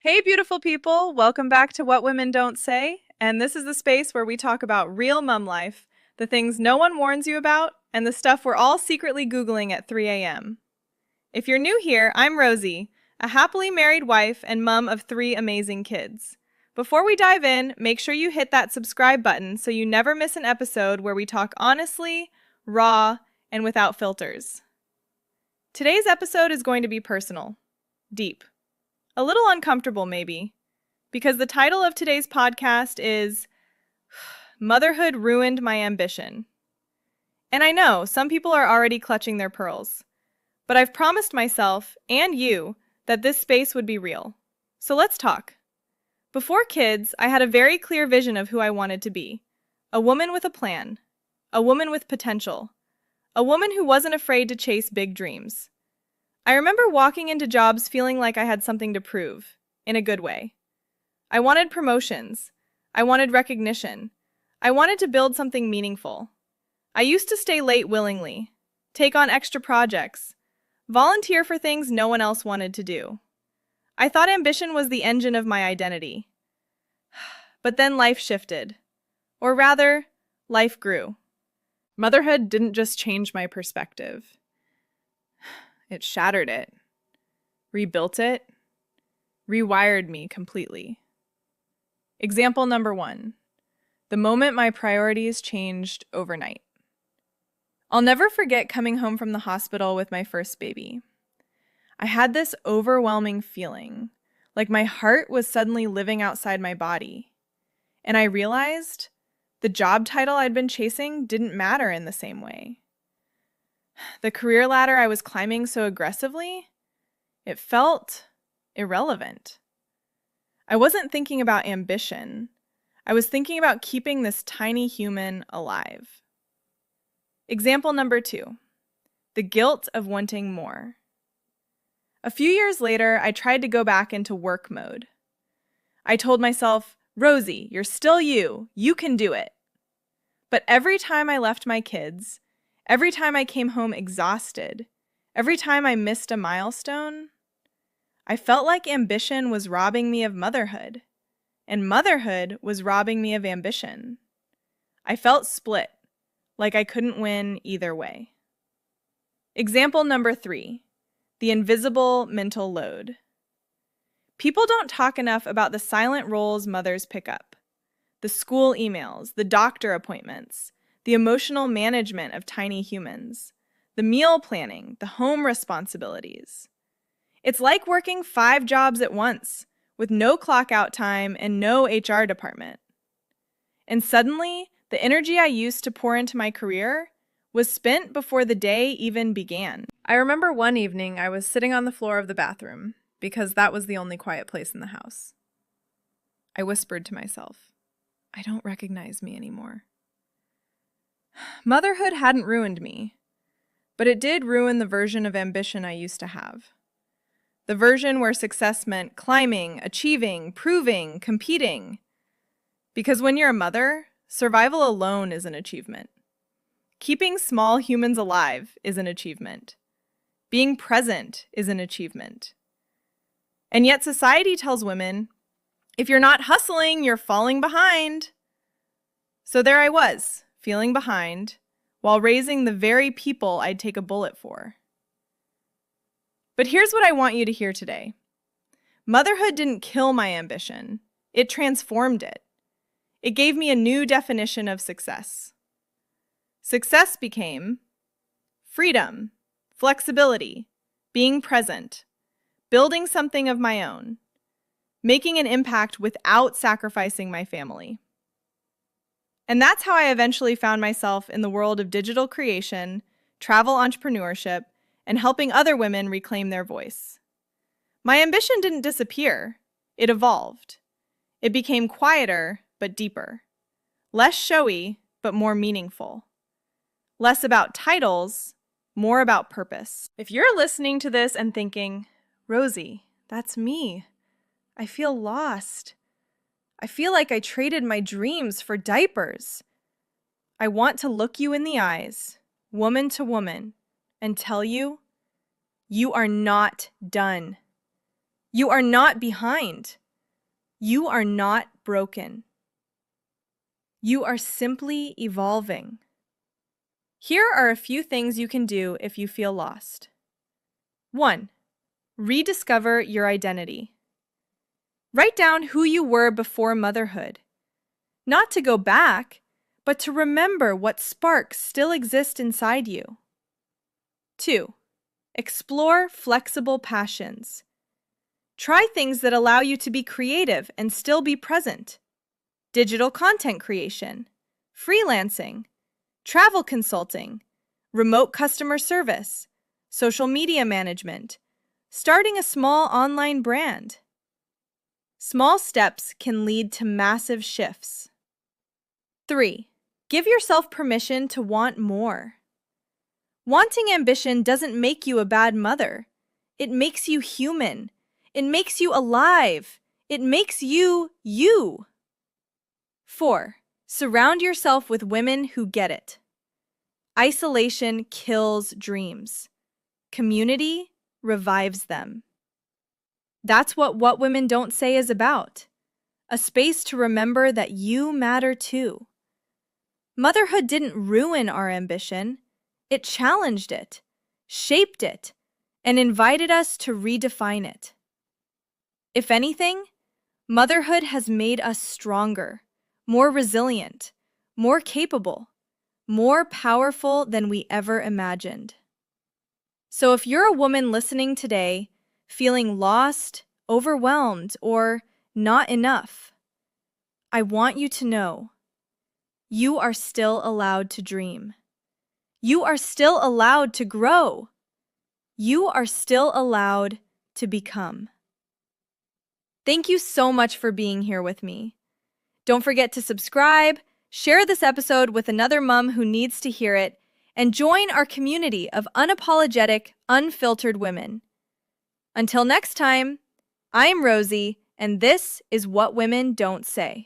Hey, beautiful people. Welcome back to What Women Don't Say. And this is the space where we talk about real mum life, the things no one warns you about, and the stuff we're all secretly Googling at 3 a.m. If you're new here, I'm Rosie, a happily married wife and mum of 3 amazing kids. Before we dive in, make sure you hit that subscribe button so you never miss an episode where we talk honestly, raw, and without filters. Today's episode is going to be personal, deep. A little uncomfortable, maybe, because the title of today's podcast is Motherhood Ruined My Ambition. And I know some people are already clutching their pearls, but I've promised myself and you that this space would be real. So let's talk. Before kids, I had a very clear vision of who I wanted to be. A woman with a plan. A woman with potential. A woman who wasn't afraid to chase big dreams. I remember walking into jobs feeling like I had something to prove, in a good way. I wanted promotions. I wanted recognition. I wanted to build something meaningful. I used to stay late willingly, take on extra projects, volunteer for things no one else wanted to do. I thought ambition was the engine of my identity. But then life shifted. Or rather, life grew. Motherhood didn't just change my perspective. It shattered it, rebuilt it, rewired me completely. Example number 1, the moment my priorities changed overnight. I'll never forget coming home from the hospital with my first baby. I had this overwhelming feeling, like my heart was suddenly living outside my body. And I realized the job title I'd been chasing didn't matter in the same way. The career ladder I was climbing so aggressively, it felt irrelevant. I wasn't thinking about ambition. I was thinking about keeping this tiny human alive. Example number 2, the guilt of wanting more. A few years later, I tried to go back into work mode. I told myself, Rosie, you're still you. You can do it. But every time I left my kids, every time I came home exhausted, every time I missed a milestone, I felt like ambition was robbing me of motherhood, and motherhood was robbing me of ambition. I felt split, like I couldn't win either way. Example number 3, the invisible mental load. People don't talk enough about the silent roles mothers pick up. The school emails, the doctor appointments, the emotional management of tiny humans, the meal planning, the home responsibilities. It's like working 5 jobs at once, with no clock out time and no HR department. And suddenly, the energy I used to pour into my career was spent before the day even began. I remember one evening I was sitting on the floor of the bathroom, because that was the only quiet place in the house. I whispered to myself, I don't recognize me anymore. Motherhood hadn't ruined me, but it did ruin the version of ambition I used to have. The version where success meant climbing, achieving, proving, competing. Because when you're a mother, survival alone is an achievement. Keeping small humans alive is an achievement. Being present is an achievement. And yet society tells women, if you're not hustling, you're falling behind. So there I was, feeling behind, while raising the very people I'd take a bullet for. But here's what I want you to hear today. Motherhood didn't kill my ambition. It transformed it. It gave me a new definition of success. Success became freedom, flexibility, being present, building something of my own, making an impact without sacrificing my family. And that's how I eventually found myself in the world of digital creation, travel entrepreneurship, and helping other women reclaim their voice. My ambition didn't disappear. It evolved. It became quieter, but deeper. Less showy, but more meaningful. Less about titles, more about purpose. If you're listening to this and thinking, Rosie, that's me. I feel lost. I feel like I traded my dreams for diapers. I want to look you in the eyes, woman to woman, and tell you, you are not done. You are not behind. You are not broken. You are simply evolving. Here are a few things you can do if you feel lost. 1. Rediscover your identity. Write down who you were before motherhood. Not to go back, but to remember what sparks still exist inside you. 2. Explore flexible passions. Try things that allow you to be creative and still be present. Digital content creation, freelancing, travel consulting, remote customer service, social media management, starting a small online brand. Small steps can lead to massive shifts. 3. Give yourself permission to want more. Wanting ambition doesn't make you a bad mother. It makes you human. It makes you alive. It makes you you. 4. Surround yourself with women who get it. Isolation kills dreams. Community revives them. That's what Women Don't Say is about. A space to remember that you matter too. Motherhood didn't ruin our ambition. It challenged it, shaped it, and invited us to redefine it. If anything, motherhood has made us stronger, more resilient, more capable, more powerful than we ever imagined. So if you're a woman listening today, feeling lost, overwhelmed, or not enough, I want you to know you are still allowed to dream. You are still allowed to grow. You are still allowed to become. Thank you so much for being here with me. Don't forget to subscribe, share this episode with another mom who needs to hear it, and join our community of unapologetic, unfiltered women. Until next time, I'm Rosie, and this is What Women Don't Say.